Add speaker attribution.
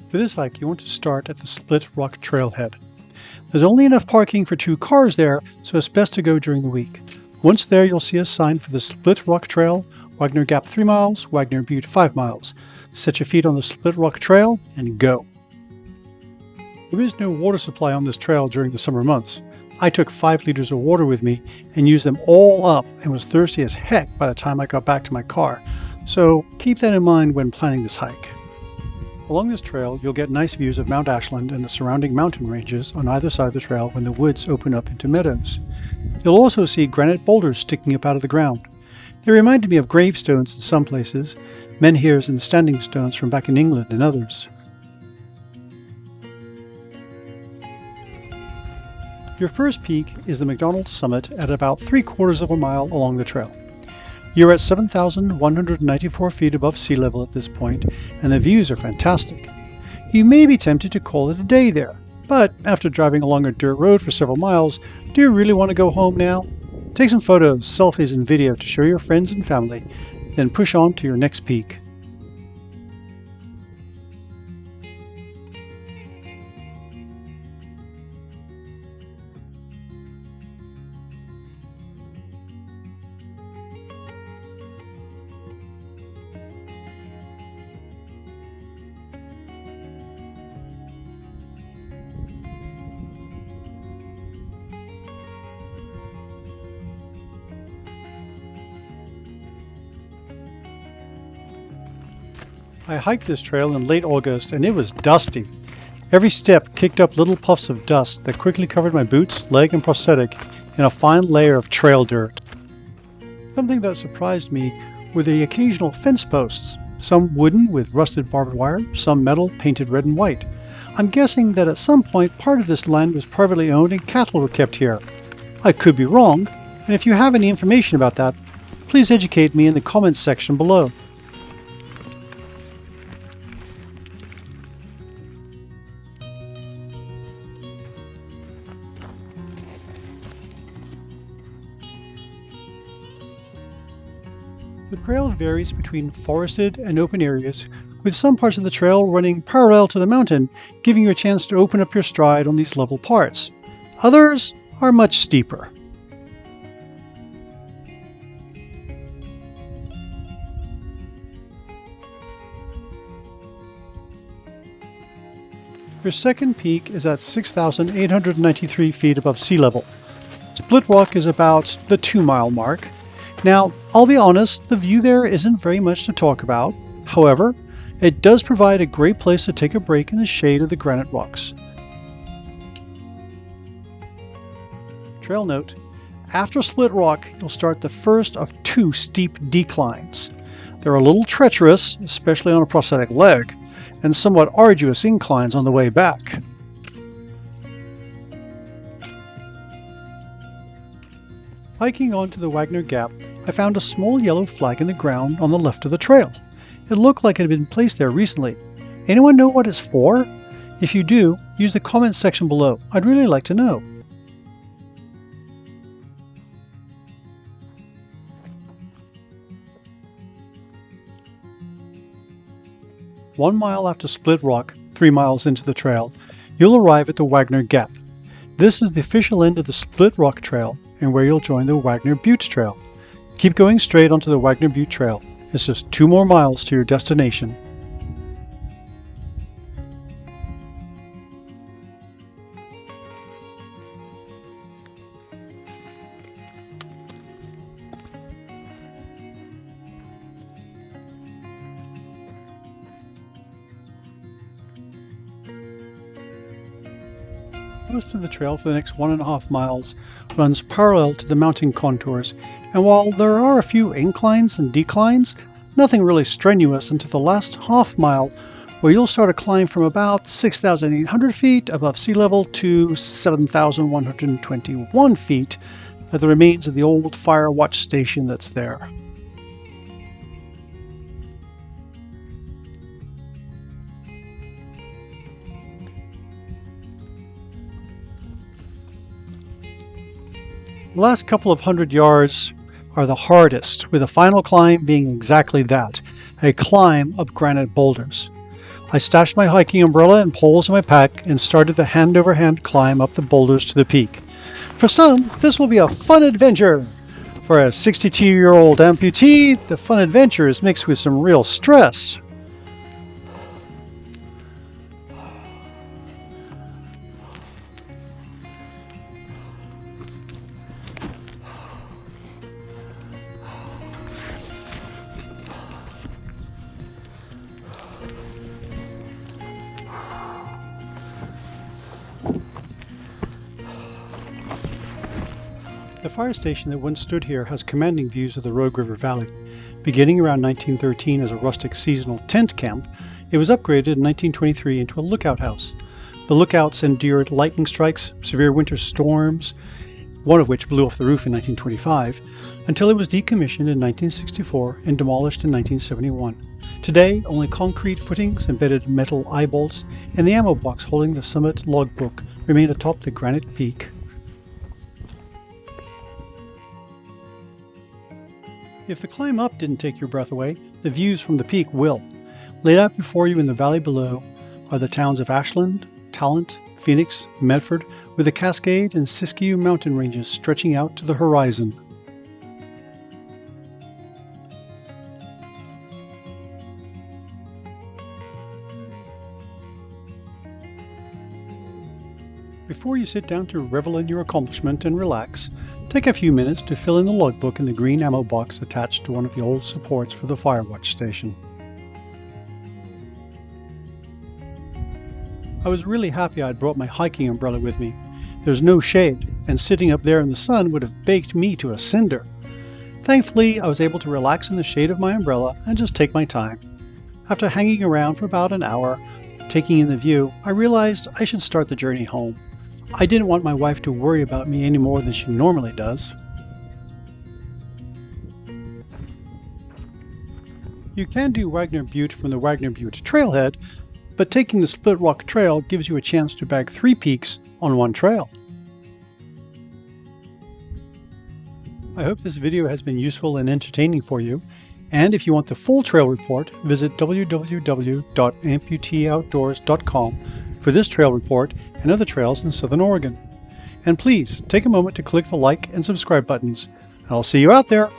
Speaker 1: For this hike, you want to start at the Split Rock Trailhead. There's only enough parking for 2 cars there, so it's best to go during the week. Once there, you'll see a sign for the Split Rock Trail, Wagner Gap 3 miles, Wagner Butte 5 miles. Set your feet on the Split Rock Trail and go. There is no water supply on this trail during the summer months. I took 5 liters of water with me and used them all up and was thirsty as heck by the time I got back to my car, so keep that in mind when planning this hike. Along this trail, you'll get nice views of Mount Ashland and the surrounding mountain ranges on either side of the trail when the woods open up into meadows. You'll also see granite boulders sticking up out of the ground. They reminded me of gravestones in some places, menhirs and standing stones from back in England in others. Your first peak is the McDonald summit at about 3/4 of a mile along the trail. You're at 7,194 feet above sea level at this point, and the views are fantastic. You may be tempted to call it a day there, but after driving along a dirt road for several miles, do you really want to go home now? Take some photos, selfies, and video to show your friends and family, then push on to your next peak. I hiked this trail in late August and it was dusty. Every step kicked up little puffs of dust that quickly covered my boots, leg, and prosthetic in a fine layer of trail dirt. Something that surprised me were the occasional fence posts, some wooden with rusted barbed wire, some metal painted red and white. I'm guessing that at some point part of this land was privately owned and cattle were kept here. I could be wrong, and if you have any information about that, please educate me in the comments section below. The trail varies between forested and open areas, with some parts of the trail running parallel to the mountain, giving you a chance to open up your stride on these level parts. Others are much steeper. Your second peak is at 6,893 feet above sea level. Split Rock is about the 2-mile mark. Now, I'll be honest, the view there isn't very much to talk about. However, it does provide a great place to take a break in the shade of the granite rocks. Trail note: after Split Rock, you'll start the first of 2 steep declines. They're a little treacherous, especially on a prosthetic leg, and somewhat arduous inclines on the way back. Hiking onto the Wagner Gap, I found a small yellow flag in the ground on the left of the trail. It looked like it had been placed there recently. Anyone know what it's for? If you do, use the comments section below. I'd really like to know. One mile after Split Rock, 3 miles into the trail, you'll arrive at the Wagner Gap. This is the official end of the Split Rock Trail and where you'll join the Wagner Butte Trail. Keep going straight onto the Wagner Butte Trail. It's just 2 more miles to your destination. Most of the trail for the next 1.5 miles runs parallel to the mountain contours, and while there are a few inclines and declines, nothing really strenuous until the last half mile, where you'll start a climb from about 6,800 feet above sea level to 7,121 feet at the remains of the old fire watch station that's there. The last couple of 100 yards are the hardest, with the final climb being exactly that, a climb up granite boulders. I stashed my hiking umbrella and poles in my pack and started the hand-over-hand climb up the boulders to the peak. For some, this will be a fun adventure. For a 62-year-old amputee, the fun adventure is mixed with some real stress. The fire station that once stood here has commanding views of the Rogue River Valley. Beginning around 1913 as a rustic seasonal tent camp, it was upgraded in 1923 into a lookout house. The lookouts endured lightning strikes, severe winter storms, one of which blew off the roof in 1925, until it was decommissioned in 1964 and demolished in 1971. Today, only concrete footings, embedded metal eye bolts, and the ammo box holding the summit logbook remain atop the granite peak. If the climb up didn't take your breath away, the views from the peak will. Laid out before you in the valley below are the towns of Ashland, Talent, Phoenix, Medford, with the Cascade and Siskiyou mountain ranges stretching out to the horizon. Before you sit down to revel in your accomplishment and relax, take a few minutes to fill in the logbook in the green ammo box attached to one of the old supports for the Firewatch station. I was really happy I'd brought my hiking umbrella with me. There's no shade, and sitting up there in the sun would have baked me to a cinder. Thankfully, I was able to relax in the shade of my umbrella and just take my time. After hanging around for about an hour, taking in the view, I realized I should start the journey home. I didn't want my wife to worry about me any more than she normally does. You can do Wagner Butte from the Wagner Butte Trailhead, but taking the Split Rock Trail gives you a chance to bag 3 peaks on one trail. I hope this video has been useful and entertaining for you, and if you want the full trail report, visit www.amputeeoutdoors.com for this trail report and other trails in Southern Oregon. And please take a moment to click the like and subscribe buttons, and I'll see you out there!